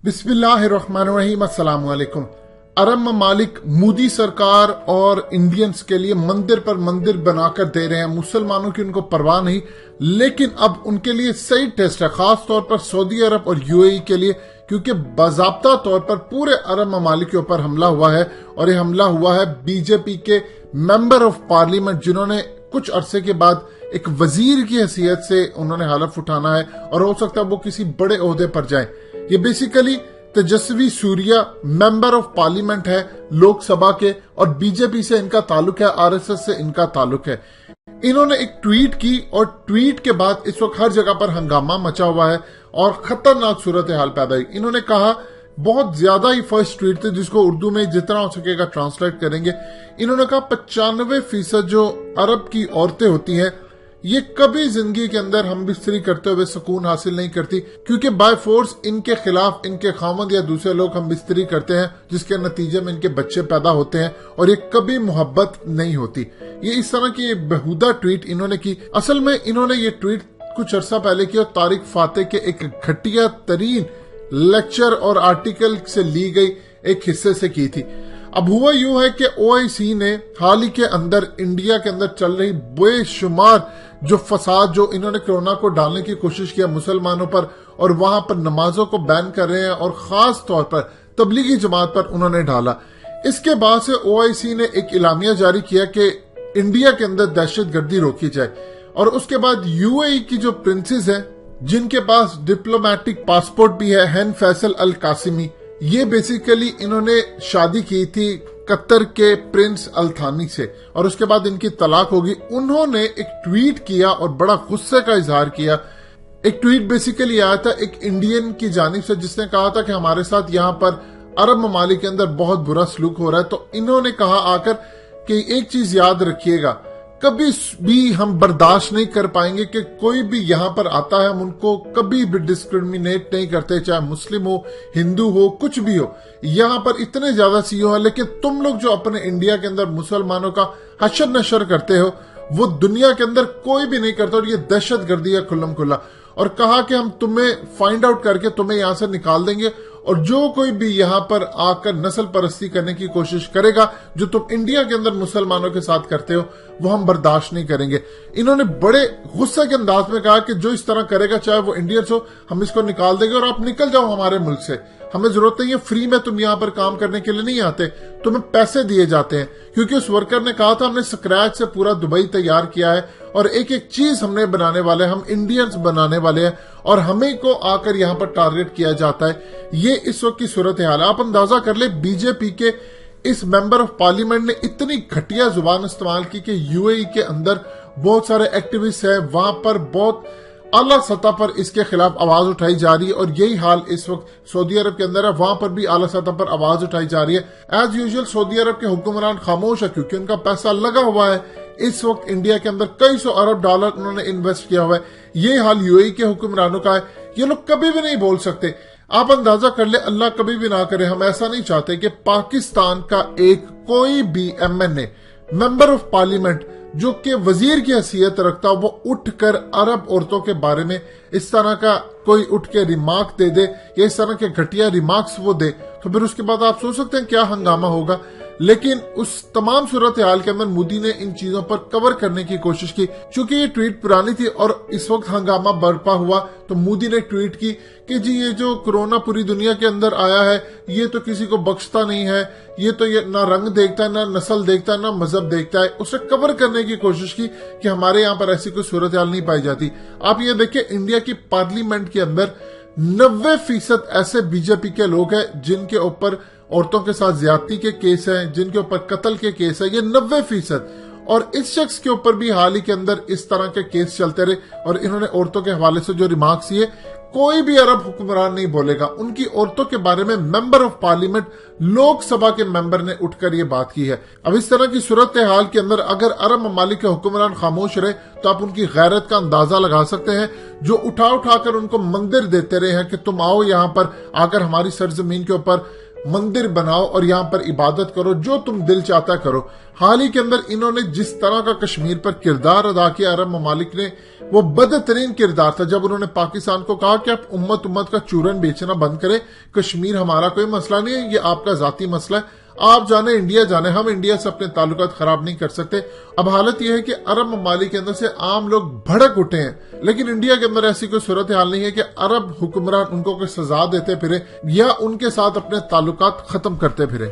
बिस्मिल्लाहिर्रहमानिर्रहीम। अस्सलाम वालेकुम। अरब ममालिक मोदी सरकार और इंडियंस के लिए मंदिर पर मंदिर बनाकर दे रहे हैं। मुसलमानों की उनको परवाह नहीं, लेकिन अब उनके लिए सही टेस्ट है, खास तौर पर सऊदी अरब और यूएई के लिए, क्योंकि बाज़ाब्ता तौर पर पूरे अरब ममालिक के ऊपर हमला हुआ है। और ये हमला हुआ है बीजेपी के मेंबर ऑफ पार्लियामेंट, जिन्होंने कुछ अरसे के बाद एक वजीर की हैसियत से उन्होंने हलफ उठाना है और हो सकता है वो किसी बड़े ओहदे पर जाए। ये basically Tejasvi Surya member of parliament है लोकसभा के, और बीजेपी से इनका ताल्लुक है, आरएसएस से इनका ताल्लुक है। इन्होंने एक ट्वीट की और ट्वीट के बाद इस वक्त हर जगह पर हंगामा मचा हुआ है और खतरनाक सूरत हाल पैदा हुई। इन्होंने कहा, बहुत ज्यादा ही फर्स्ट ट्वीट थे जिसको उर्दू में जितना हो सकेगा ट्रांसलेट करेंगे। इन्होंने कहा 95% जो अरब की औरतें होती हैं ये कभी जिंदगी के अंदर हम बिस्तरी करते हुए सुकून हासिल नहीं करती, क्योंकि बाय फोर्स इनके खिलाफ इनके खामद या दूसरे लोग हम बिस्तरी करते हैं, जिसके नतीजे में इनके बच्चे पैदा होते हैं और ये कभी मोहब्बत नहीं होती। ये इस तरह की बेहुदा ट्वीट इन्होंने की। असल में इन्होंने ये ट्वीट कुछ अरसा पहले की और तारिक फाते के एक घटिया तरीन लेक्चर और आर्टिकल से ली गई एक हिस्से से की थी। अब हुआ यूं है कि ओआईसी ने हाल ही के अंदर इंडिया के अंदर चल रही बेशुमार जो फसाद जो इन्होंने कोरोना को डालने की कोशिश किया मुसलमानों पर, और वहां पर नमाजों को बैन कर रहे हैं और खास तौर पर तबलीगी जमात पर उन्होंने डाला। इसके बाद से ओआईसी ने एक इलामिया जारी किया कि इंडिया के अंदर दहशतगर्दी रोकी जाए। और उसके बाद यूएई की जो प्रिंसेस है जिनके पास डिप्लोमेटिक पासपोर्ट भी है, हैन फैसल अल कासिमी, ये बेसिकली इन्होंने शादी की थी कतर के प्रिंस अल थानी से और उसके बाद इनकी तलाक होगी। उन्होंने एक ट्वीट किया और बड़ा गुस्से का इजहार किया। एक ट्वीट बेसिकली आया था एक इंडियन की जानिब से जिसने कहा था कि हमारे साथ यहाँ पर अरब ममालिक के अंदर बहुत बुरा सलूक हो रहा है। तो इन्होंने कहा आकर कि एक चीज याद रखिएगा, कभी भी हम बर्दाश्त नहीं कर पाएंगे कि कोई भी यहाँ पर आता है, हम उनको कभी भी डिस्क्रिमिनेट नहीं करते, चाहे मुस्लिम हो, हिंदू हो, कुछ भी हो। यहाँ पर इतने ज्यादा सीओ है, लेकिन तुम लोग जो अपने इंडिया के अंदर मुसलमानों का हशर नशर करते हो वो दुनिया के अंदर कोई भी नहीं करता, और ये दहशतगर्दी है खुल्लम खुल्ला। और कहा कि हम तुम्हें फाइंड आउट करके तुम्हें यहां से निकाल देंगे, और जो कोई भी यहाँ पर आकर नस्ल परस्ती करने की कोशिश करेगा जो तुम इंडिया के अंदर मुसलमानों के साथ करते हो वो हम बर्दाश्त नहीं करेंगे। इन्होंने बड़े गुस्से के अंदाज में कहा कि जो इस तरह करेगा चाहे वो इंडियंस हो, हम इसको निकाल देंगे और आप निकल जाओ हमारे मुल्क से। हमें जरूरत नहीं है, फ्री में तुम यहाँ पर काम करने के लिए नहीं आते, तुम्हें पैसे दिए जाते हैं। क्योंकि उस वर्कर ने कहा था हमने स्क्रैच से पूरा दुबई तैयार किया है और एक एक चीज हमने बनाने वाले, हम इंडियंस बनाने वाले हैं और हमें को आकर यहाँ पर टारगेट किया जाता है। ये इस वक्त की सूरत हाल है। आप अंदाजा कर ले, बीजेपी के इस मेंबर ऑफ पार्लियामेंट ने इतनी घटिया जुबान इस्तेमाल की कि यूएई के अंदर बहुत सारे एक्टिविस्ट है, वहां पर बहुत आला सतह पर इसके खिलाफ आवाज उठाई जा रही है। और यही हाल इस वक्त सऊदी अरब के अंदर है, वहां पर भी आला सतह पर आवाज उठाई जा रही है। एज यूजुअल सऊदी अरब के हुक्मरान खामोश है क्योंकि उनका पैसा लगा हुआ है। इस वक्त इंडिया के अंदर कई सौ अरब डॉलर उन्होंने इन्वेस्ट किया हुआ है। ये हाल यूएई के हुक्मरानों का है। ये लोग कभी भी नहीं बोल सकते। आप अंदाजा कर ले, अल्लाह कभी भी ना करे, हम ऐसा नहीं चाहते कि पाकिस्तान का एक कोई भी एमएनए मेंबर ऑफ पार्लियामेंट जो कि वजीर की हैसियत रखता वो उठकर अरब औरतों के बारे में इस तरह का कोई उठ के रिमार्क दे दे या इस तरह के घटिया रिमार्क्स वो दे, तो फिर उसके बाद आप सोच सकते हैं क्या हंगामा होगा। लेकिन उस तमाम सूरत हाल के अंदर मोदी ने इन चीजों पर कवर करने की कोशिश की। चूंकि ये ट्वीट पुरानी थी और इस वक्त हंगामा बरपा हुआ, तो मोदी ने ट्वीट की कि जी ये जो कोरोना पूरी दुनिया के अंदर आया है ये तो किसी को बख्शता नहीं है, ये तो ये ना रंग देखता है, ना नस्ल देखता है, ना मजहब देखता है। उसे कवर करने की कोशिश की कि हमारे यहाँ पर ऐसी कोई सूरत हाल नहीं पाई जाती। आप ये देखिए, इंडिया की पार्लियामेंट के अंदर 90% ऐसे बीजेपी के लोग हैं जिनके ऊपर औरतों के साथ ज्यादती के केस हैं, जिनके ऊपर कत्ल के केस है, ये 90%। और इस शख्स के ऊपर भी हाल ही के अंदर इस तरह के केस चलते रहे और इन्होंने औरतों के हवाले से जो रिमार्क्स किए, कोई भी अरब हुक्मरान नहीं बोलेगा। उनकी औरतों के बारे में मेंबर ऑफ पार्लियामेंट लोकसभा के मेंबर ने उठकर ये बात की है। अब इस तरह की सूरत हाल के अंदर अगर अरब ममालिक के हुक्मरान खामोश रहे तो आप उनकी गैरत का अंदाजा लगा सकते हैं, जो उठा उठाकर उनको मंदिर देते रहे हैं कि तुम आओ यहाँ पर आकर हमारी सरजमीन के ऊपर مندر بناؤ اور یہاں پر عبادت کرو، جو تم دل چاہتا کرو۔ حال ہی کے اندر انہوں نے جس طرح کا کشمیر پر کردار ادا کیا عرب ممالک نے، وہ بدترین کردار تھا، جب انہوں نے پاکستان کو کہا کہ آپ امت کا چورن بیچنا بند کریں، کشمیر ہمارا کوئی مسئلہ نہیں ہے، یہ آپ کا ذاتی مسئلہ ہے، آپ جانے انڈیا جانے، ہم انڈیا سے اپنے تعلقات خراب نہیں کر سکتے۔ اب حالت یہ ہے کہ عرب ممالک کے اندر سے عام لوگ بھڑک اٹھے ہیں، لیکن انڈیا کے اندر ایسی کوئی صورتحال نہیں ہے کہ عرب حکمران ان کو کوئی سزا دیتے پھرے یا ان کے ساتھ اپنے تعلقات ختم کرتے پھرے۔